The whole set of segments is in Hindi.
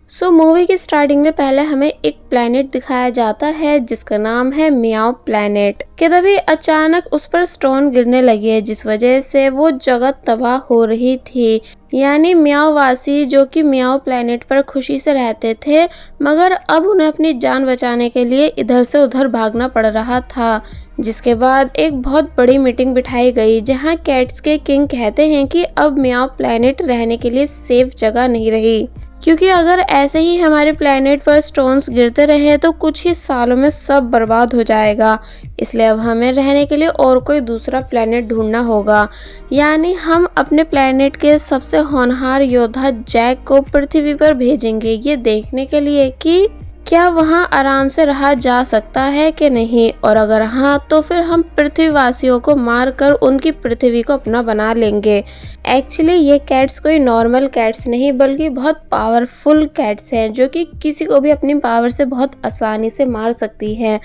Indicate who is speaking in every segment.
Speaker 1: मूवी की स्टार्टिंग में पहले हमें एक प्लेनेट दिखाया जाता है जिसका नाम है मियाओ प्लेनेट। कि तभी अचानक उस पर स्टोन गिरने लगे जिस वजह से वो जगह तबाह हो रही थी। यानी मियाओ वासी जो कि मियाओ प्लेनेट पर खुशी से रहते थे, मगर अब उन्हें अपनी जान बचाने के लिए इधर से उधर भागना पड़ रहा था। जिसके बाद एक बहुत बड़ी मीटिंग बिठाई गई जहां कैट्स के किंग कहते हैं कि अब मियाओ प्लेनेट रहने के लिए सेफ जगह नहीं रही, क्योंकि अगर ऐसे ही हमारे प्लेनेट पर स्टोन्स गिरते रहे तो कुछ ही सालों में सब बर्बाद हो जाएगा। इसलिए अब हमें रहने के लिए और कोई दूसरा प्लेनेट ढूंढना होगा। यानी हम अपने प्लेनेट के सबसे होनहार योद्धा जैक को पृथ्वी पर भेजेंगे, ये देखने के लिए कि क्या वहाँ आराम से रहा जा सकता है कि नहीं, और अगर हाँ तो फिर हम पृथ्वीवासियों को मारकर उनकी पृथ्वी को अपना बना लेंगे। एक्चुअली ये कैट्स कोई नॉर्मल कैट्स नहीं बल्कि बहुत पावरफुल कैट्स हैं जो कि किसी को भी अपनी पावर से बहुत आसानी से मार सकती हैं।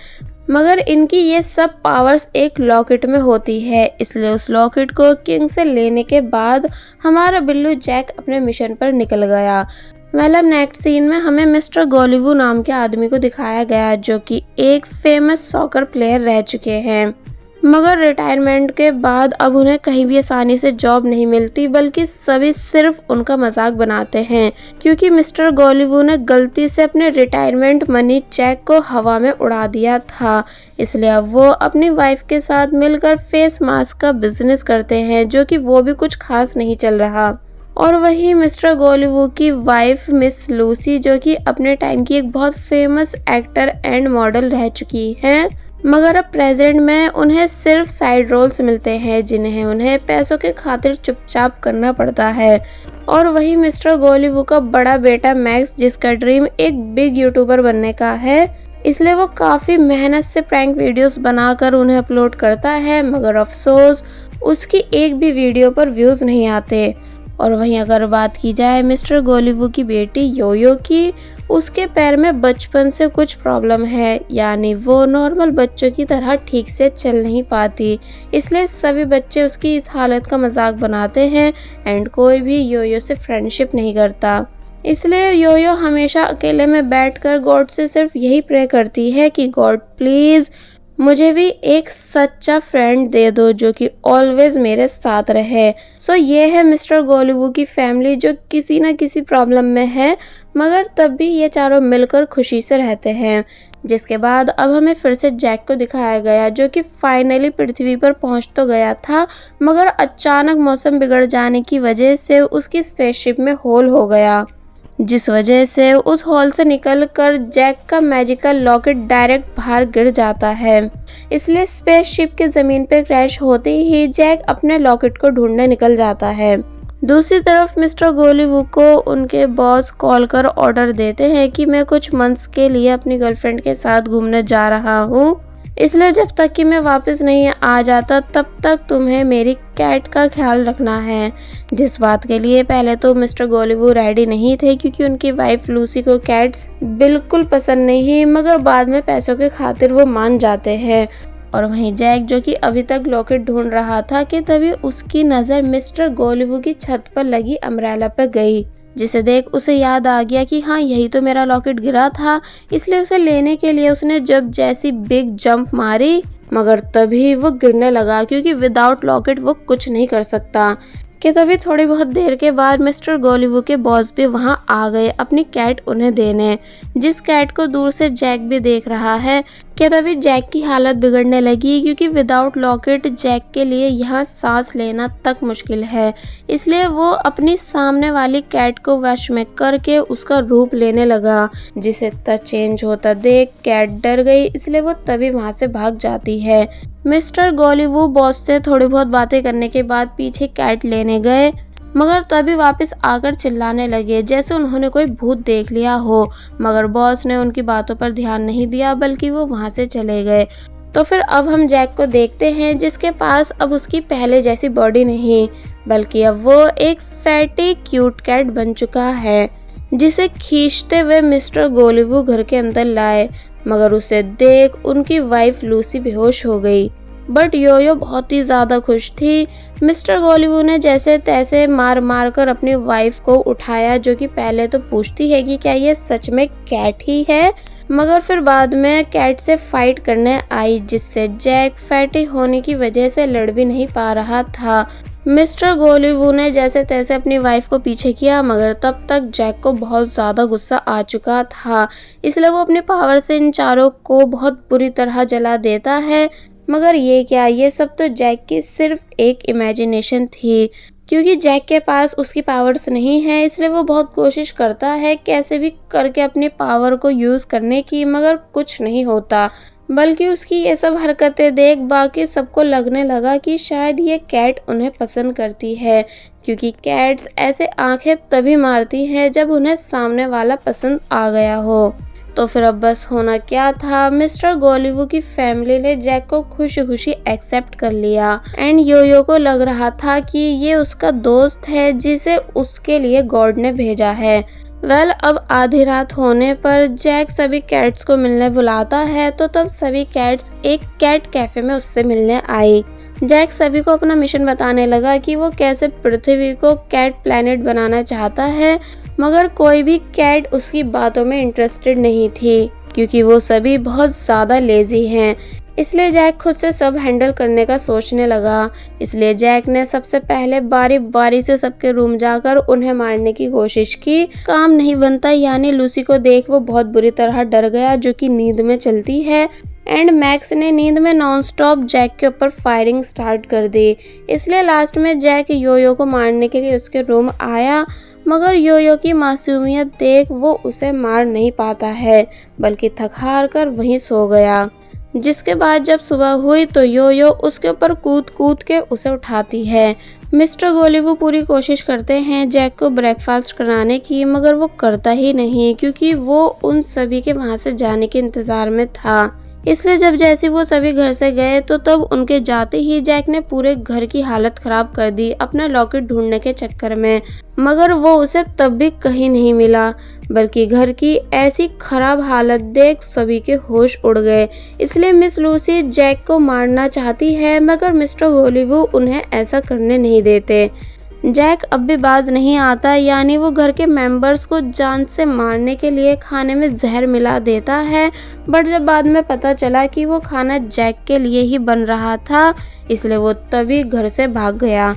Speaker 1: मगर इनकी ये सब पावर्स एक लॉकेट में होती है, इसलिए उस लॉकेट को किंग से लेने के बाद हमारा बिल्लू जैक अपने मिशन पर निकल गया। मतलब नेक्स्ट सीन में हमें मिस्टर गोलीवू नाम के आदमी को दिखाया गया जो कि एक फेमस सॉकर प्लेयर रह चुके हैं, मगर रिटायरमेंट के बाद अब उन्हें कहीं भी आसानी से जॉब नहीं मिलती बल्कि सभी सिर्फ उनका मजाक बनाते हैं, क्योंकि मिस्टर गोलीवू ने गलती से अपने रिटायरमेंट मनी जैक को हवा में उड़ा दिया था। इसलिए अब वो अपनी वाइफ के साथ मिलकर फेस मास्क का बिजनेस करते हैं जो कि वो भी कुछ खास नहीं चल रहा। और वहीं मिस्टर गोलीवू की वाइफ मिस लूसी जो कि अपने टाइम की एक बहुत फेमस एक्टर एंड मॉडल रह चुकी हैं, मगर अब प्रेजेंट में उन्हें सिर्फ साइड रोल्स मिलते हैं जिन्हें उन्हें पैसों के खातिर चुपचाप करना पड़ता है। और वहीं मिस्टर गोलीवू का बड़ा बेटा मैक्स जिसका ड्रीम एक बिग यूट्यूबर बनने का है, इसलिए वो काफ़ी मेहनत से प्रैंक वीडियोस बनाकर उन्हें अपलोड करता है, मगर अफसोस उसकी एक भी वीडियो पर व्यूज़ नहीं आते। और वहीं अगर बात की जाए मिस्टर गोलीवू की बेटी योयो की, उसके पैर में बचपन से कुछ प्रॉब्लम है, यानी वो नॉर्मल बच्चों की तरह ठीक से चल नहीं पाती, इसलिए सभी बच्चे उसकी इस हालत का मजाक बनाते हैं एंड कोई भी योयो से फ्रेंडशिप नहीं करता। इसलिए योयो हमेशा अकेले में बैठकर गॉड से सिर्फ यही प्रे करती है कि गॉड प्लीज़ मुझे भी एक सच्चा फ्रेंड दे दो जो कि ऑलवेज मेरे साथ रहे। ये है मिस्टर गोलीवू की फैमिली जो किसी न किसी प्रॉब्लम में है, मगर तब भी ये चारों मिलकर खुशी से रहते हैं। जिसके बाद अब हमें फिर से जैक को दिखाया गया जो कि फाइनली पृथ्वी पर पहुंच तो गया था, मगर अचानक मौसम बिगड़ जाने की वजह से उसकी स्पेसशिप में होल हो गया, जिस वजह से उस हॉल से निकलकर जैक का मैजिकल लॉकेट डायरेक्ट बाहर गिर जाता है। इसलिए स्पेसशिप के ज़मीन पर क्रैश होते ही जैक अपने लॉकेट को ढूंढने निकल जाता है। दूसरी तरफ मिस्टर गोलीवू को उनके बॉस कॉल कर ऑर्डर देते हैं कि मैं कुछ मंथ्स के लिए अपनी गर्लफ्रेंड के साथ घूमने जा रहा हूँ, इसलिए जब तक कि मैं वापस नहीं आ जाता तब तक तुम्हें मेरी कैट का ख्याल रखना है। जिस बात के लिए पहले तो मिस्टर गोलीवू रेडी नहीं थे क्योंकि उनकी वाइफ लूसी को कैट्स बिल्कुल पसंद नहीं, मगर बाद में पैसों के खातिर वो मान जाते हैं। और वहीं जैक जो कि अभी तक लॉकेट ढूंढ रहा था कि तभी उसकी नज़र मिस्टर गोलीवू की छत पर लगी अम्ब्रेला पर गई, जिसे देख उसे याद आ गया कि हाँ यही तो मेरा लॉकेट गिरा था। इसलिए उसे लेने के लिए उसने जब जैसी बिग जंप मारी, मगर तभी वो गिरने लगा क्योंकि विदाउट लॉकेट वो कुछ नहीं कर सकता। कि तभी थोड़ी बहुत देर के बाद मिस्टर गोलीवू के बॉस भी वहां आ गए अपनी कैट उन्हें देने, जिस कैट को दूर से जैक भी देख रहा है। कि तभी जैक की हालत बिगड़ने लगी क्योंकि विदाउट लॉकेट जैक के लिए यहाँ सांस लेना तक मुश्किल है, इसलिए वो अपनी सामने वाली कैट को वश में करके उसका रूप लेने लगा, जिसे टच चेंज होता देख कैट डर गई, इसलिए वो तभी वहां से भाग जाती है। मिस्टर गोलीवू बॉस से थोड़ी बहुत बातें करने के बाद पीछे कैट लेने गए, मगर तभी वापस आकर चिल्लाने लगे जैसे उन्होंने कोई भूत देख लिया हो, मगर बॉस ने उनकी बातों पर ध्यान नहीं दिया बल्कि वो वहां से चले गए। तो फिर अब हम जैक को देखते हैं जिसके पास अब उसकी पहले जैसी बॉडी नहीं बल्कि अब वो एक फैटी क्यूट कैट बन चुका है, जिसे खींचते हुए मिस्टर गोलीवू घर के अंदर लाए, मगर उसे देख उनकी वाइफ लूसी बेहोश हो गई। बट योयो बहुत ही ज़्यादा खुश थी। मिस्टर गोलीवू ने जैसे तैसे मार मार कर अपनी वाइफ को उठाया, जो कि पहले तो पूछती है कि क्या ये सच में कैट ही है, मगर फिर बाद में कैट से फाइट करने आई, जिससे जैक फैटी होने की वजह से लड़ भी नहीं पा रहा था। मिस्टर गोलीवू ने जैसे तैसे अपनी वाइफ को पीछे किया, मगर तब तक जैक को बहुत ज़्यादा गुस्सा आ चुका था, इसलिए वो अपने पावर से इन चारों को बहुत बुरी तरह जला देता है। मगर ये क्या, ये सब तो जैक की सिर्फ एक इमेजिनेशन थी, क्योंकि जैक के पास उसकी पावर्स नहीं है, इसलिए वो बहुत कोशिश करता है कैसे भी करके अपनी पावर को यूज़ करने की, मगर कुछ नहीं होता। बल्कि उसकी ये सब हरकतें देख बाकी सबको लगने लगा कि शायद ये कैट उन्हें पसंद करती है, क्योंकि कैट्स ऐसे आंखें तभी मारती हैं जब उन्हें सामने वाला पसंद आ गया हो। तो फिर अब बस होना क्या था, मिस्टर गोलीवू की फैमिली ने जैक को खुशी खुशी एक्सेप्ट कर लिया एंड योयो को लग रहा था कि ये उसका दोस्त है जिसे उसके लिए गॉड ने भेजा है। अब आधी रात होने पर जैक सभी कैट्स को मिलने बुलाता है, तो तब सभी कैट्स एक कैट कैफे में उससे मिलने आई। जैक सभी को अपना मिशन बताने लगा कि वो कैसे पृथ्वी को कैट प्लैनेट बनाना चाहता है, मगर कोई भी कैट उसकी बातों में इंटरेस्टेड नहीं थी, क्योंकि वो सभी बहुत ज़्यादा लेजी हैं। इसलिए जैक खुद से सब हैंडल करने का सोचने लगा। इसलिए जैक ने सबसे पहले बारी बारी से सबके रूम जाकर उन्हें मारने की कोशिश की। काम नहीं बनता, यानी लूसी को देख वो बहुत बुरी तरह डर गया, जो कि नींद में चलती है, एंड मैक्स ने नींद में नॉनस्टॉप जैक के ऊपर फायरिंग स्टार्ट कर दी। इसलिए लास्ट में जैक योयो को मारने के लिए उसके रूम आया, मगर योयो की मासूमियत देख वो उसे मार नहीं पाता है, बल्कि थक हार कर वहीं सो गया। जिसके बाद जब सुबह हुई तो योयो उसके ऊपर कूद कूद के उसे उठाती है। मिस्टर गोलीवू पूरी कोशिश करते हैं जैक को ब्रेकफास्ट कराने की, मगर वो करता ही नहीं, क्योंकि वो उन सभी के वहां से जाने के इंतजार में था। इसलिए जब जैसे वो सभी घर से गए तो तब उनके जाते ही जैक ने पूरे घर की हालत खराब कर दी अपना लॉकेट ढूंढने के चक्कर में, मगर वो उसे तब भी कहीं नहीं मिला, बल्कि घर की ऐसी खराब हालत देख सभी के होश उड़ गए। इसलिए मिस लूसी जैक को मारना चाहती है, मगर मिस्टर गोलीवू उन्हें ऐसा करने नहीं देते। जैक अब भी बाज नहीं आता, यानी वो घर के मेंबर्स को जान से मारने के लिए खाने में जहर मिला देता है, बट जब बाद में पता चला कि वो खाना जैक के लिए ही बन रहा था, इसलिए वो तभी घर से भाग गया।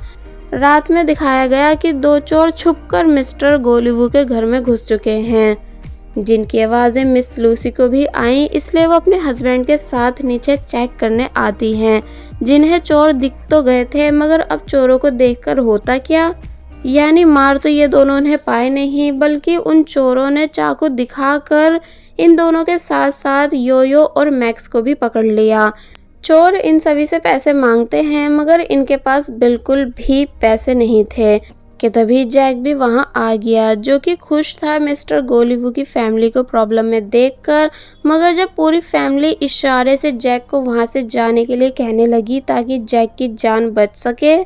Speaker 1: रात में दिखाया गया कि दो चोर छुपकर मिस्टर गोलीवू के घर में घुस चुके हैं, जिनकी आवाज़ें मिस लूसी को भी आई, इसलिए वो अपने हस्बैंड के साथ नीचे चेक करने आती हैं, जिन्हें चोर दिख तो गए थे, मगर अब चोरों को देखकर होता क्या, यानी मार तो ये दोनों ने पाए नहीं, बल्कि उन चोरों ने चाकू दिखाकर इन दोनों के साथ साथ योयो और मैक्स को भी पकड़ लिया। चोर इन सभी से पैसे मांगते हैं, मगर इनके पास बिल्कुल भी पैसे नहीं थे कि तभी जैक भी वहां आ गया, जो कि खुश था मिस्टर गोलीवू की फैमिली को प्रॉब्लम में देखकर। मगर जब पूरी फैमिली इशारे से जैक को वहां से जाने के लिए कहने लगी ताकि जैक की जान बच सके,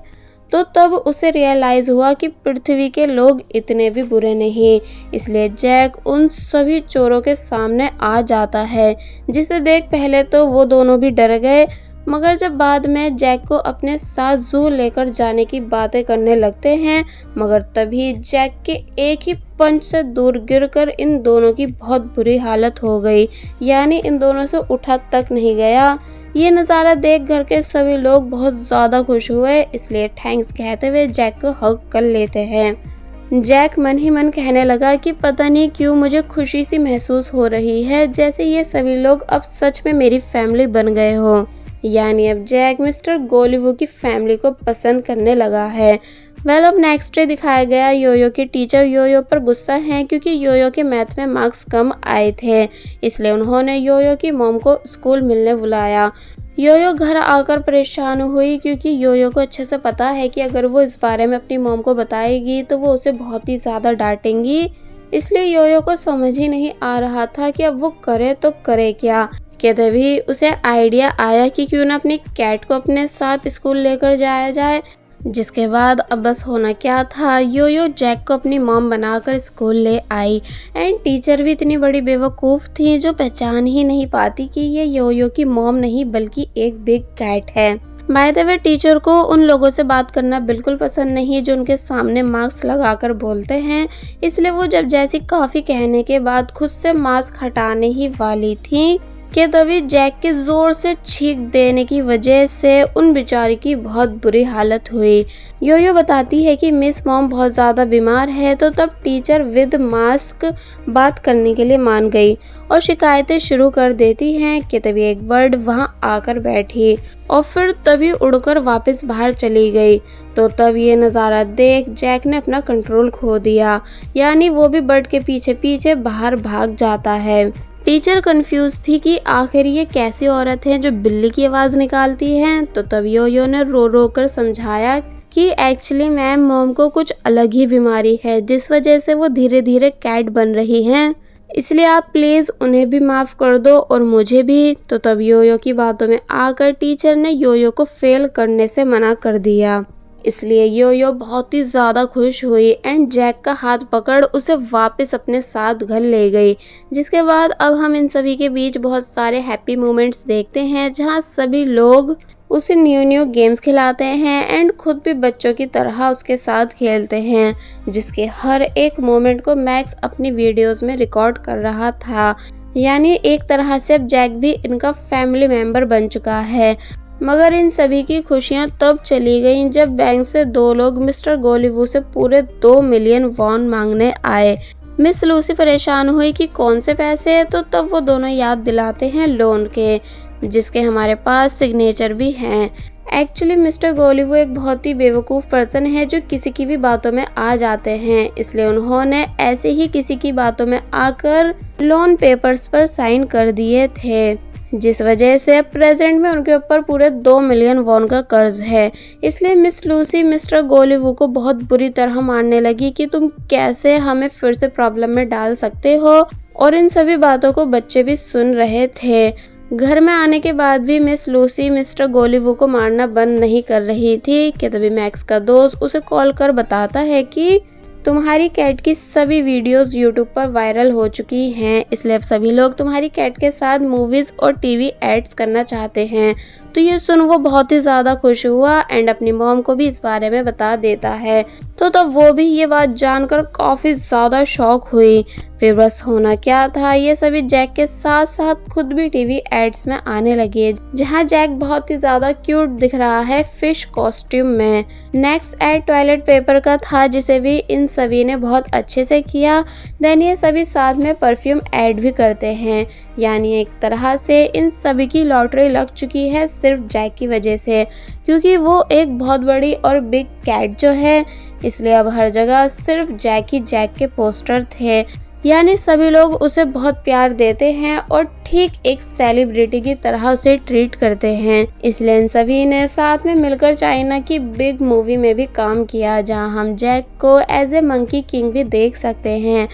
Speaker 1: तो तब उसे रियलाइज़ हुआ कि पृथ्वी के लोग इतने भी बुरे नहीं। इसलिए जैक उन सभी चोरों के सामने आ जाता है, जिसे देख पहले तो वो दोनों भी डर गए, मगर जब बाद में जैक को अपने साथ जू लेकर जाने की बातें करने लगते हैं, मगर तभी जैक के एक ही पंच से दूर गिरकर इन दोनों की बहुत बुरी हालत हो गई, यानी इन दोनों से उठा तक नहीं गया। ये नज़ारा देख घर के सभी लोग बहुत ज़्यादा खुश हुए, इसलिए थैंक्स कहते हुए जैक को हग कर लेते हैं। जैक मन ही मन कहने लगा कि पता नहीं क्यों मुझे खुशी सी महसूस हो रही है, जैसे ये सभी लोग अब सच में मेरी फैमिली बन गए हो, यानी अब जैक मिस्टर गोलीवू की फैमिली को पसंद करने लगा है। अब नेक्स्ट डे दिखाया गया योयो के टीचर योयो पर गुस्सा हैं, क्योंकि योयो के मैथ में मार्क्स कम आए थे, इसलिए उन्होंने योयो की मॉम को स्कूल मिलने बुलाया। योयो घर आकर परेशान हुई, क्योंकि योयो को अच्छे से पता है कि अगर वो इस बारे में अपनी मॉम को बताएगी तो वो उसे बहुत ही ज़्यादा डांटेंगी। इसलिए योयो को समझ ही नहीं आ रहा था कि अब वो करे तो करे क्या, कि तभी उसे आइडिया आया कि क्यों ना अपनी कैट को अपने साथ स्कूल लेकर जाया जाए। जिसके बाद अब बस होना क्या था, योयो जैक को अपनी मॉम बनाकर स्कूल ले आई एंड टीचर भी इतनी बड़ी बेवकूफ़ थी जो पहचान ही नहीं पाती कि ये योयो की मॉम नहीं बल्कि एक बिग कैट है। बाय द वे टीचर को उन लोगों से बात करना बिल्कुल पसंद नहीं है जो उनके सामने मास्क लगाकर बोलते हैं, इसलिए वो जब जैसी काफ़ी कहने के बाद खुद से मास्क हटाने ही वाली थी कि तभी जैक के जोर से छींक देने की वजह से उन बेचारी की बहुत बुरी हालत हुई। योयो बताती है कि मिस मॉम बहुत ज़्यादा बीमार है, तो तब टीचर विद मास्क बात करने के लिए मान गई और शिकायतें शुरू कर देती हैं कि तभी एक बर्ड वहां आकर बैठी और फिर तभी उड़कर वापस बाहर चली गई। तो तब ये नज़ारा देख जैक ने अपना कंट्रोल खो दिया, यानी वो भी बर्ड के पीछे पीछे बाहर भाग जाता है। टीचर कंफ्यूज थी कि आखिर ये कैसी औरत है जो बिल्ली की आवाज़ निकालती है। तो तब योयो ने रो रो कर समझाया कि एक्चुअली मैम मॉम को कुछ अलग ही बीमारी है जिस वजह से वो धीरे धीरे कैट बन रही हैं, इसलिए आप प्लीज़ उन्हें भी माफ़ कर दो और मुझे भी। तो तब योयो की बातों में आकर टीचर ने योयो को फेल करने से मना कर दिया, इसलिए योयो बहुत ही ज़्यादा खुश हुई एंड जैक का हाथ पकड़ उसे वापस अपने साथ घर ले गई। जिसके बाद अब हम इन सभी के बीच बहुत सारे हैप्पी मोमेंट्स देखते हैं जहां सभी लोग उसे न्यू गेम्स खिलाते हैं एंड खुद भी बच्चों की तरह उसके साथ खेलते हैं, जिसके हर एक मोमेंट को मैक्स अपनी वीडियोस में रिकॉर्ड कर रहा था। यानी एक तरह से अब जैक भी इनका फैमिली मेम्बर बन चुका है। मगर इन सभी की खुशियां तब चली गईं जब बैंक से दो लोग मिस्टर गोलीवू से पूरे 2 मिलियन वॉन मांगने आए। मिस लूसी परेशान हुई कि कौन से पैसे, तो तब वो दोनों याद दिलाते हैं लोन के, जिसके हमारे पास सिग्नेचर भी हैं। एक्चुअली मिस्टर गोलीवू एक बहुत ही बेवकूफ़ पर्सन है जो किसी की भी बातों में आ जाते हैं, इसलिए उन्होंने ऐसे ही किसी की बातों में आकर लोन पेपर्स पर साइन कर दिए थे, जिस वजह से प्रेजेंट में उनके ऊपर पूरे 2 मिलियन वॉन का कर्ज है। इसलिए मिस लूसी मिस्टर गोलीवू को बहुत बुरी तरह मारने लगी कि तुम कैसे हमें फिर से प्रॉब्लम में डाल सकते हो, और इन सभी बातों को बच्चे भी सुन रहे थे। घर में आने के बाद भी मिस लूसी मिस्टर गोलीवू को मारना बंद नहीं कर रही थी कि तभी मैक्स का दोस्त उसे कॉल कर बताता है कि तुम्हारी कैट की सभी वीडियोस यूट्यूब पर वायरल हो चुकी हैं, इसलिए अब सभी लोग तुम्हारी कैट के साथ मूवीज़ और टीवी एड्स करना चाहते हैं। तो ये सुन वो बहुत ही ज़्यादा खुश हुआ एंड अपनी मॉम को भी इस बारे में बता देता है। तो तब वो भी ये बात जानकर काफ़ी ज़्यादा शॉक हुई। फिर बस होना क्या था, ये सभी जैक के साथ साथ खुद भी टीवी एड्स में आने लगे, जहाँ जैक बहुत ही ज़्यादा क्यूट दिख रहा है फिश कॉस्ट्यूम में। नेक्स्ट एड टॉयलेट पेपर का था, जिसे भी इन सभी ने बहुत अच्छे से किया। देन ये सभी साथ में परफ्यूम ऐड भी करते हैं, यानी एक तरह से इन सभी की लॉटरी लग चुकी है सिर्फ जैक की वजह से, क्योंकि वो एक बहुत बड़ी और बिग कैट जो है, इसलिए अब हर जगह सिर्फ जैक ही जैक के पोस्टर थे। यानी सभी लोग उसे बहुत प्यार देते हैं और ठीक एक सेलिब्रिटी की तरह उसे ट्रीट करते हैं। इसलिए इन सभी ने साथ में मिलकर चाइना की बिग मूवी में भी काम किया, जहां हम जैक को एज ए मंकी किंग भी देख सकते हैं।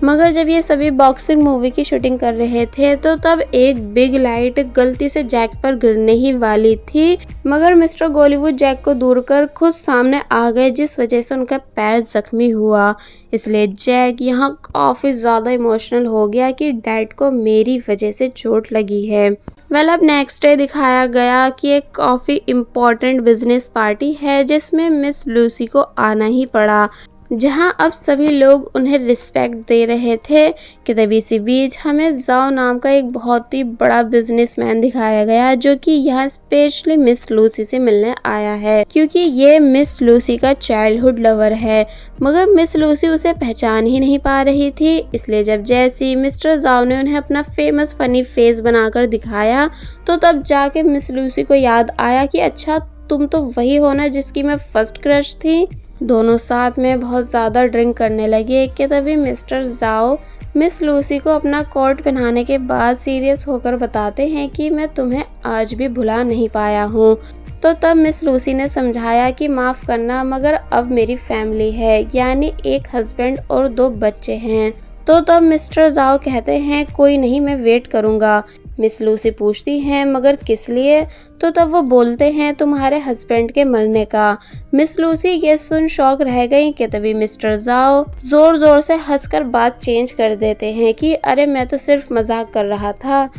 Speaker 1: मगर जब ये सभी बॉक्सिंग मूवी की शूटिंग कर रहे थे तो तब एक बिग लाइट गलती से जैक पर गिरने ही वाली थी, मगर मिस्टर गोलीवू जैक को दूर कर खुद सामने आ गए, जिस वजह से उनका पैर जख्मी हुआ। इसलिए जैक यहाँ काफ़ी ज़्यादा इमोशनल हो गया कि डैड को मेरी वजह से चोट लगी है। अब नेक्स्ट डे दिखाया गया कि एक काफ़ी इम्पॉर्टेंट बिजनेस पार्टी है जिसमें मिस लूसी को आना ही पड़ा, जहां अब सभी लोग उन्हें रिस्पेक्ट दे रहे थे कि तभी इसी बीच हमें जाओ नाम का एक बहुत ही बड़ा बिजनेसमैन दिखाया गया, जो कि यहाँ स्पेशली मिस लूसी से मिलने आया है, क्योंकि ये मिस लूसी का चाइल्डहुड लवर है। मगर मिस लूसी उसे पहचान ही नहीं पा रही थी, इसलिए जब जैसे मिस्टर जाओ ने उन्हें अपना फेमस फनी फेस बनाकर दिखाया तो तब जाके मिस लूसी को याद आया कि अच्छा तुम तो वही हो ना जिसकी मैं फर्स्ट क्रश थी। दोनों साथ में बहुत ज़्यादा ड्रिंक करने लगे कि तभी मिस्टर जाओ मिस लूसी को अपना कोट पहनाने के बाद सीरियस होकर बताते हैं कि मैं तुम्हें आज भी भुला नहीं पाया हूँ। तो तब मिस लूसी ने समझाया कि माफ़ करना, मगर अब मेरी फैमिली है, यानी एक हस्बैंड और 2 बच्चे हैं। तो तब मिस्टर जाओ कहते हैं कोई नहीं, मैं वेट करूँगा। मिस लूसी पूछती हैं मगर किस लिए, तो तब वो बोलते हैं तुम्हारे हस्बैंड के मरने का। मिस लूसी ये सुन शॉक रह गई कि तभी मिस्टर जाओ जोर जोर से हंसकर बात चेंज कर देते हैं कि अरे मैं तो सिर्फ मजाक कर रहा था।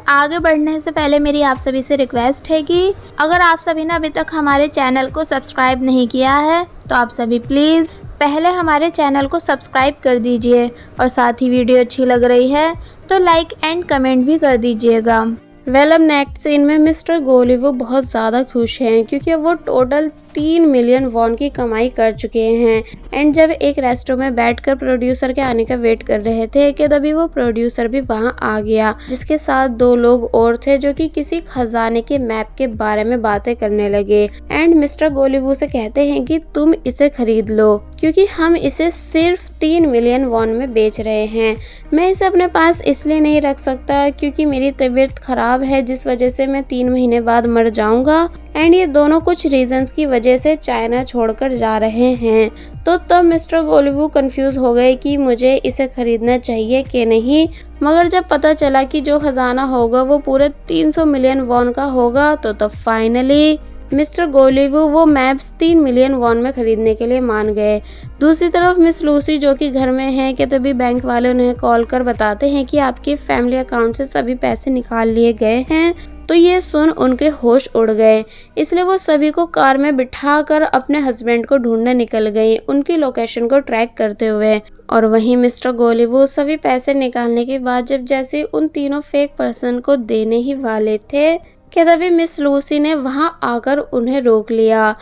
Speaker 2: आगे बढ़ने से पहले मेरी आप सभी से रिक्वेस्ट है कि अगर आप सभी ने अभी तक हमारे चैनल को सब्सक्राइब नहीं किया है तो आप सभी प्लीज़ पहले हमारे चैनल को सब्सक्राइब कर दीजिए और साथ ही वीडियो अच्छी लग रही है तो लाइक एंड कमेंट भी कर दीजिएगा।
Speaker 1: अब नेक्स्ट सीन में मिस्टर गोलीवुड बहुत ज़्यादा खुश हैं क्योंकि वो टोटल 3 मिलियन वॉन की कमाई कर चुके हैं। एंड जब एक रेस्टोरेंट में बैठकर प्रोड्यूसर के आने का वेट कर रहे थे कि तभी वो प्रोड्यूसर भी वहां आ गया, जिसके साथ 2 लोग और थे जो कि किसी खजाने के मैप के बारे में बातें करने लगे। एंड मिस्टर गोलीवुड से कहते हैं कि तुम इसे खरीद लो क्योंकि हम इसे सिर्फ 3 मिलियन वॉन में बेच रहे हैं। मैं इसे अपने पास इसलिए नहीं रख सकता क्योंकि मेरी तबीयत खराब है जिस वजह से मैं 3 महीने बाद मर जाऊंगा। एंड ये दोनों कुछ रीजंस की वजह से चाइना छोड़कर जा रहे हैं। तो तब मिस्टर गोलीवुड कंफ्यूज हो गए कि मुझे इसे खरीदना चाहिए कि नहीं। मगर जब पता चला कि जो खजाना होगा वो पूरे 300 मिलियन वॉन का होगा तो तब फाइनली मिस्टर गोलीवुड वो मैप्स 3 मिलियन वॉन में खरीदने के लिए मान गए। दूसरी तरफ मिस लूसी जो कि घर में है कि तभी बैंक वाले उन्हें कॉल कर बताते हैं कि आपके फैमिली अकाउंट से सभी पैसे निकाल लिए गए हैं। तो ये सुन उनके होश उड़ गए, इसलिए वो सभी को कार में बिठाकर अपने हस्बैंड को ढूंढने निकल गई, उनकी लोकेशन को ट्रैक करते हुए। और वहीं मिस्टर गोलीवुड सभी पैसे निकालने के बाद जब जैसे उन तीनों फेक पर्सन को देने ही वाले थे कि तभी मिस लूसी ने वहां आकर उन्हें रोक लिया।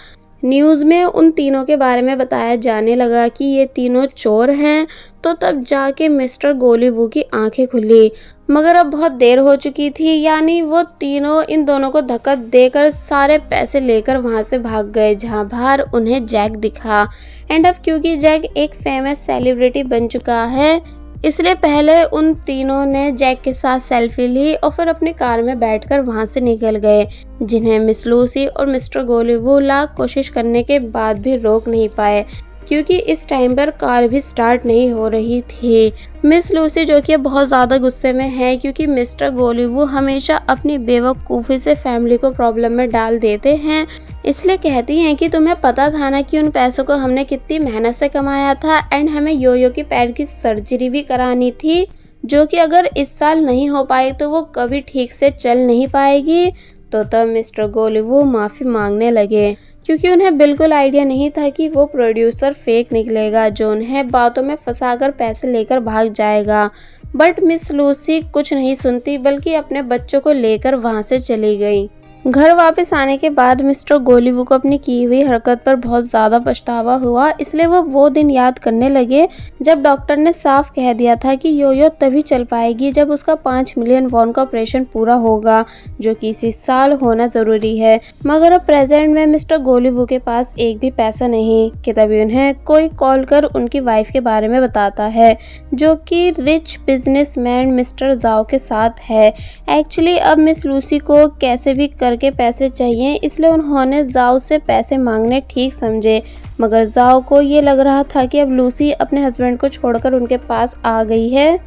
Speaker 1: न्यूज़ में उन तीनों के बारे में बताया जाने लगा कि ये तीनों चोर हैं। तो तब जाके मिस्टर गोलीवुड की आंखें खुली, मगर अब बहुत देर हो चुकी थी, यानी वो तीनों इन दोनों को धक्का देकर सारे पैसे लेकर वहां से भाग गए जहां बाहर उन्हें जैक दिखा। एंड अब क्योंकि जैक एक फेमस सेलिब्रिटी बन चुका है इसलिए पहले उन तीनों ने जैक के साथ सेल्फी ली और फिर अपनी कार में बैठकर वहां से निकल गए, जिन्हें मिस लूसी और मिस्टर गोलीवुड लाख कोशिश करने के बाद भी रोक नहीं पाए क्योंकि इस टाइम पर कार भी स्टार्ट नहीं हो रही थी। मिस लूसी जो कि बहुत ज़्यादा गुस्से में है क्योंकि मिस्टर गोलीवुड हमेशा अपनी बेवकूफ़ी से फैमिली को प्रॉब्लम में डाल देते हैं, इसलिए कहती हैं कि तुम्हें पता था ना कि उन पैसों को हमने कितनी मेहनत से कमाया था एंड हमें योयो के पैर की सर्जरी भी करानी थी जो कि अगर इस साल नहीं हो पाई तो वो कभी ठीक से चल नहीं पाएगी। तो तब मिस्टर गोलीवुड माफ़ी मांगने लगे क्योंकि उन्हें बिल्कुल आइडिया नहीं था कि वो प्रोड्यूसर फेक निकलेगा जो उन्हें बातों में फंसाकर पैसे लेकर भाग जाएगा। बट मिस लूसी कुछ नहीं सुनती बल्कि अपने बच्चों को लेकर वहां से चली गई। घर वापस आने के बाद मिस्टर गोलीवुड को अपनी की हुई हरकत पर बहुत ज़्यादा पछतावा हुआ, इसलिए वो दिन याद करने लगे जब डॉक्टर ने साफ कह दिया था कि योयो तभी चल पाएगी जब उसका 5 मिलियन वॉन का ऑपरेशन पूरा होगा जो कि इसी साल होना ज़रूरी है। मगर अब प्रेजेंट में मिस्टर गोलीवुड के पास एक भी पैसा नहीं कि तभी उन्हें कोई कॉल कर उनकी वाइफ के बारे में बताता है जो कि रिच बिजनेसमैन मिस्टर जाओ के साथ है। एक्चुअली अब मिस लूसी को कैसे भी करके पैसे चाहिए, इसलिए उन्होंने जाओ से पैसे मांगने ठीक समझे। मगर जाओ को ये लग रहा था कि अब लूसी अपने हस्बैंड को छोड़कर उनके पास आ गई है,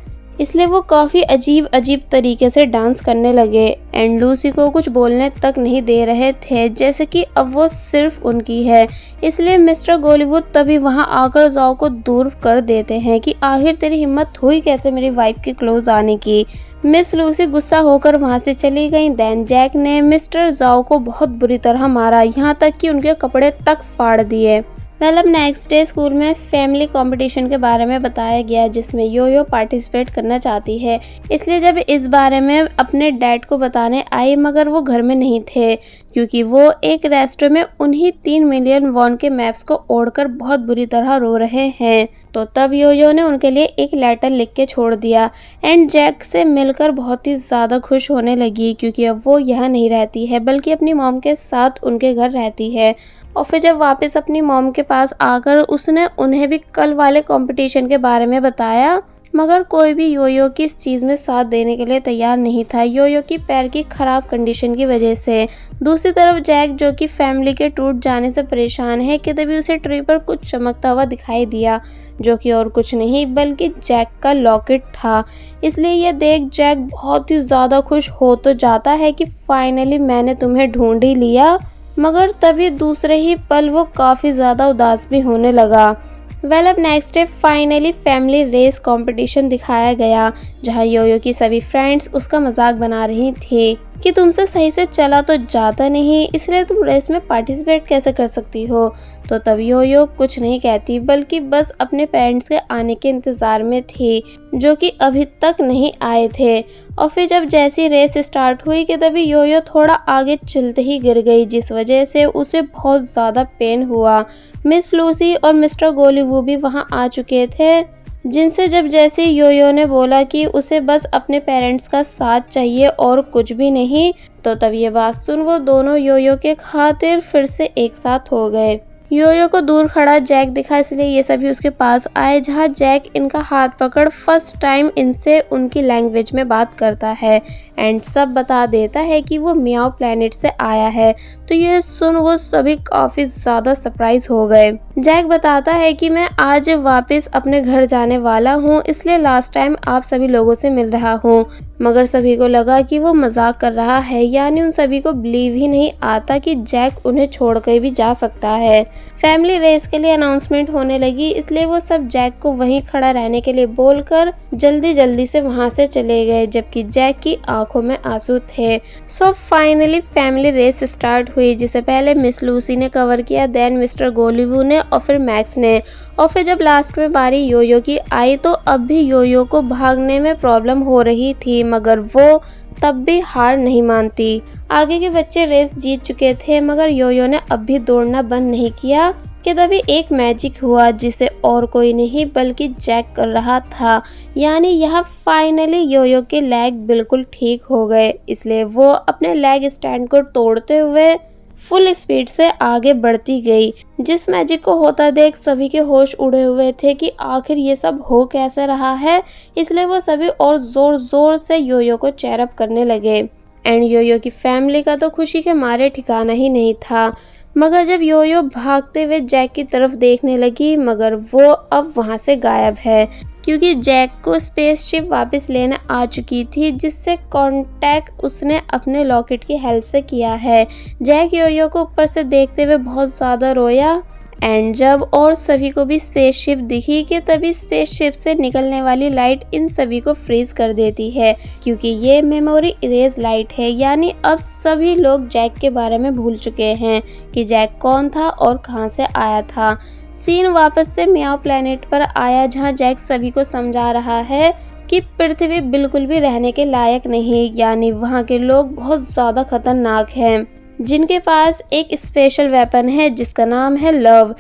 Speaker 1: इसलिए वो काफ़ी अजीब तरीके से डांस करने लगे एंड लूसी को कुछ बोलने तक नहीं दे रहे थे जैसे कि अब वो सिर्फ उनकी है। इसलिए मिस्टर गोलीवुड तभी वहां आकर जाओ को दूर कर देते हैं कि आखिर तेरी हिम्मत हुई कैसे मेरी वाइफ के क्लोज आने की। मिस लूसी गुस्सा होकर वहां से चली गई। देन जैक ने मिस्टर जाओ को बहुत बुरी तरह मारा, यहाँ तक कि उनके कपड़े तक फाड़ दिए। अब नेक्स्ट डे स्कूल में फैमिली कंपटीशन के बारे में बताया गया जिसमें योयो पार्टिसिपेट करना चाहती है, इसलिए जब इस बारे में अपने डैड को बताने आई मगर वो घर में नहीं थे क्योंकि वो एक रेस्टोरेंट में उन्हीं 3 मिलियन वॉन के मैप्स को ओढ़कर बहुत बुरी तरह रो रहे हैं। तो तब योयो ने उनके लिए एक लेटर लिख के छोड़ दिया एंड जैक से मिलकर बहुत ही ज़्यादा खुश होने लगी क्योंकि अब वो यहाँ नहीं रहती है बल्कि अपनी मॉम के साथ उनके घर रहती है। और फिर जब वापस अपनी मॉम के पास आकर उसने उन्हें भी कल वाले कंपटीशन के बारे में बताया मगर कोई भी योयो की इस चीज़ में साथ देने के लिए तैयार नहीं था, योयो की पैर की खराब कंडीशन की वजह से। दूसरी तरफ जैक, जो कि फैमिली के टूट जाने से परेशान है, कि तभी उसे ट्री पर कुछ चमकता हुआ दिखाई दिया, जो कि और कुछ नहीं बल्कि जैक का लॉकेट था। इसलिए यह देख जैक बहुत ही ज़्यादा खुश हो तो जाता है कि फाइनली मैंने तुम्हें ढूंढ ही लिया, मगर तभी दूसरे ही पल वो काफ़ी ज़्यादा उदास भी होने लगा। अब next day finally family race competition दिखाया गया, जहां योयो की सभी फ्रेंड्स उसका मजाक बना रही थी कि तुमसे सही से चला तो जाता नहीं, इसलिए तुम रेस में पार्टिसिपेट कैसे कर सकती हो। तो तब योयो कुछ नहीं कहती, बल्कि बस अपने पेरेंट्स के आने के इंतज़ार में थी, जो कि अभी तक नहीं आए थे। और फिर जब जैसी रेस स्टार्ट हुई कि तभी योयो थोड़ा आगे चलते ही गिर गई, जिस वजह से उसे बहुत ज़्यादा पेन हुआ। मिस लूसी और मिस्टर गोलीवू भी वहाँ आ चुके थे, जिनसे जब जैसे योयो ने बोला कि उसे बस अपने पेरेंट्स का साथ चाहिए और कुछ भी नहीं, तो तब ये बात सुन वो दोनों योयो के खातिर फिर से एक साथ हो गए। योयो को दूर खड़ा जैक दिखा, इसलिए ये सभी उसके पास आए, जहाँ जैक इनका हाथ पकड़ फर्स्ट टाइम इनसे उनकी लैंग्वेज में बात करता है एंड सब बता देता है कि वो मियाओ प्लेनेट से आया है। तो ये सुन वो सभी काफ़ी ज़्यादा सरप्राइज हो गए। जैक बताता है कि मैं आज वापस अपने घर जाने वाला हूँ, इसलिए लास्ट टाइम आप सभी लोगों से मिल रहा हूँ। मगर सभी को लगा कि वो मजाक कर रहा है, यानी उन सभी को बिलीव ही नहीं आता कि जैक उन्हें छोड़कर भी जा सकता है। फैमिली रेस के लिए अनाउंसमेंट होने लगी, इसलिए वो सब जैक को वहीं खड़ा रहने के लिए बोलकर जल्दी जल्दी से वहां से चले गए, जबकि जैक की आंखों में आंसू थे। So finally family race start हुई, जिसे पहले मिस लूसी ने कवर किया, देन मिस्टर गोलीवू ने और फिर मैक्स ने। और फिर जब लास्ट में बारी योयो की आई तो अब भी योयो को भागने में प्रॉब्लम हो रही थी, मगर वो तब भी हार नहीं मानती। आगे के बच्चे रेस जीत चुके थे, मगर योयो ने अब भी दौड़ना बंद नहीं किया कि तभी एक मैजिक हुआ, जिसे और कोई नहीं बल्कि जैक कर रहा था। यानी यहाँ फाइनली योयो के लेग बिल्कुल ठीक हो गए, इसलिए वो अपने लेग स्टैंड को तोड़ते हुए फुल स्पीड से आगे बढ़ती गई। जिस मैजिक को होता देख सभी के होश उड़े हुए थे कि आखिर ये सब हो कैसे रहा है, इसलिए वो सभी और जोर जोर से योयो को चेयर अप करने लगे। एंड योयो की फैमिली का तो खुशी के मारे ठिकाना ही नहीं था। मगर जब योयो भागते हुए जैक की तरफ देखने लगी, मगर वो अब वहां से गायब है, क्योंकि जैक को स्पेसशिप वापस लेने आ चुकी थी, जिससे कांटेक्ट उसने अपने लॉकेट की हेल्प से किया है। जैक योयो को ऊपर से देखते हुए बहुत ज़्यादा रोया एंड जब और सभी को भी स्पेसशिप दिखी कि तभी स्पेसशिप से निकलने वाली लाइट इन सभी को फ्रीज कर देती है, क्योंकि ये मेमोरी इरेज लाइट है। यानी अब सभी लोग जैक के बारे में भूल चुके हैं कि जैक कौन था और कहां से आया था। सीन वापस से मियाओ प्लेनेट पर आया, जहां जैक सभी को समझा रहा है कि पृथ्वी बिल्कुल भी रहने के लायक नहीं, यानी वहां के लोग बहुत ज़्यादा खतरनाक हैं, जिनके पास एक स्पेशल वेपन है जिसका नाम है लव।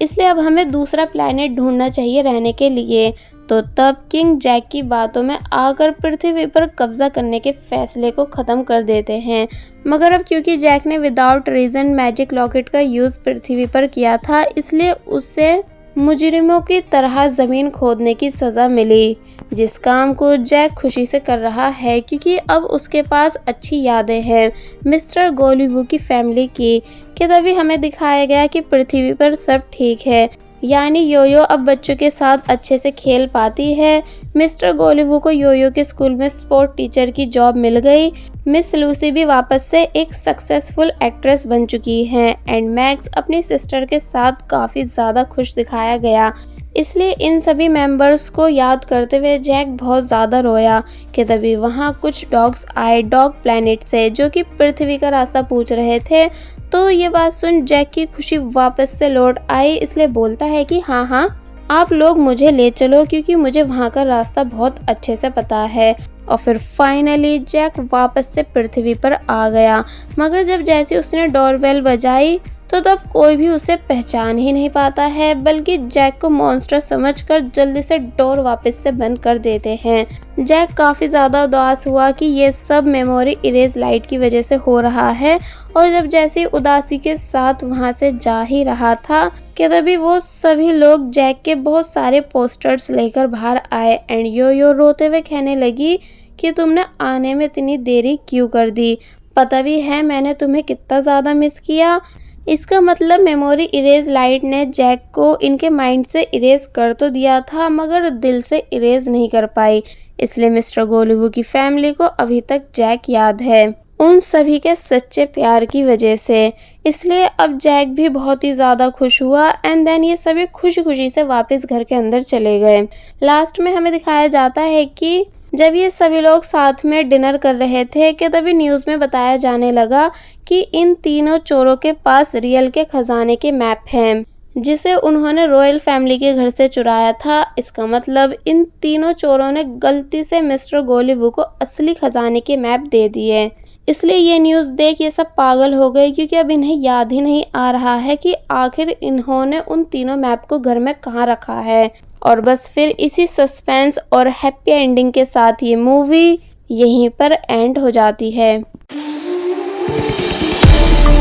Speaker 1: इसलिए अब हमें दूसरा प्लेनेट ढूंढना चाहिए रहने के लिए। तो तब किंग जैक की बातों में आकर पृथ्वी पर कब्जा करने के फैसले को ख़त्म कर देते हैं। मगर अब क्योंकि जैक ने विदाउट रीज़न मैजिक लॉकेट का यूज़ पृथ्वी पर किया था, इसलिए उसे मुजरिमों की तरह ज़मीन खोदने की सज़ा मिली, जिस काम को जैक खुशी से कर रहा है, क्योंकि अब उसके पास अच्छी यादें हैं मिस्टर गोलीवू की फैमिली की। कि तभी हमें दिखाया गया कि पृथ्वी पर सब ठीक है, यानी योयो अब बच्चों के साथ अच्छे से खेल पाती है। मिस्टर गोलीवू को योयो के स्कूल में स्पोर्ट टीचर की जॉब मिल गई। मिस लूसी भी वापस से एक सक्सेसफुल एक्ट्रेस बन चुकी हैं एंड मैक्स अपनी सिस्टर के साथ काफ़ी ज़्यादा खुश दिखाया गया। इसलिए इन सभी मेंबर्स को याद करते हुए जैक बहुत ज़्यादा रोया कि तभी वहाँ कुछ डॉग्स आए डॉग प्लेनेट से, जो कि पृथ्वी का रास्ता पूछ रहे थे। तो ये बात सुन जैक की खुशी वापस से लौट आई, इसलिए बोलता है कि हाँ आप लोग मुझे ले चलो, क्योंकि मुझे वहाँ का रास्ता बहुत अच्छे से पता है। और फिर फाइनली जैक वापस से पृथ्वी पर आ गया। मगर जब जैसे उसने डोरबेल बजाई तो तब कोई भी उसे पहचान ही नहीं पाता है, बल्कि जैक को मॉन्स्टर समझकर जल्दी से डोर वापस से बंद कर देते हैं। जैक काफ़ी ज़्यादा उदास हुआ कि ये सब मेमोरी इरेज लाइट की वजह से हो रहा है, और जब जैसे उदासी के साथ वहाँ से जा ही रहा था कि तभी वो सभी लोग जैक के बहुत सारे पोस्टर्स लेकर बाहर आए एंड यो रोते हुए कहने लगी कि तुमने आने में इतनी देरी क्यों कर दी, पता भी है मैंने तुम्हें कितना ज़्यादा मिस किया। इसका मतलब मेमोरी इरेज लाइट ने जैक को इनके माइंड से इरेज कर तो दिया था मगर दिल से इरेज नहीं कर पाई, इसलिए मिस्टर गोलुवू की फैमिली को अभी तक जैक याद है उन सभी के सच्चे प्यार की वजह से। इसलिए अब जैक भी बहुत ही ज़्यादा खुश हुआ एंड देन ये सभी खुशी खुशी से वापस घर के अंदर चले गए। लास्ट में हमें दिखाया जाता है कि जब ये सभी लोग साथ में डिनर कर रहे थे कि तभी न्यूज़ में बताया जाने लगा कि इन तीनों चोरों के पास रियल के खजाने के मैप हैं जिसे उन्होंने रॉयल फैमिली के घर से चुराया था। इसका मतलब इन तीनों चोरों ने गलती से मिस्टर गोलुवू को असली खजाने के मैप दे दिए। इसलिए ये न्यूज़ देख ये सब पागल हो गए क्योंकि अब इन्हें याद ही नहीं आ रहा है कि आखिर इन्होंने उन तीनों मैप को घर में कहाँ रखा है। और बस फिर इसी सस्पेंस और हैप्पी एंडिंग के साथ ये मूवी यहीं पर एंड हो जाती है।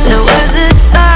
Speaker 3: There was a time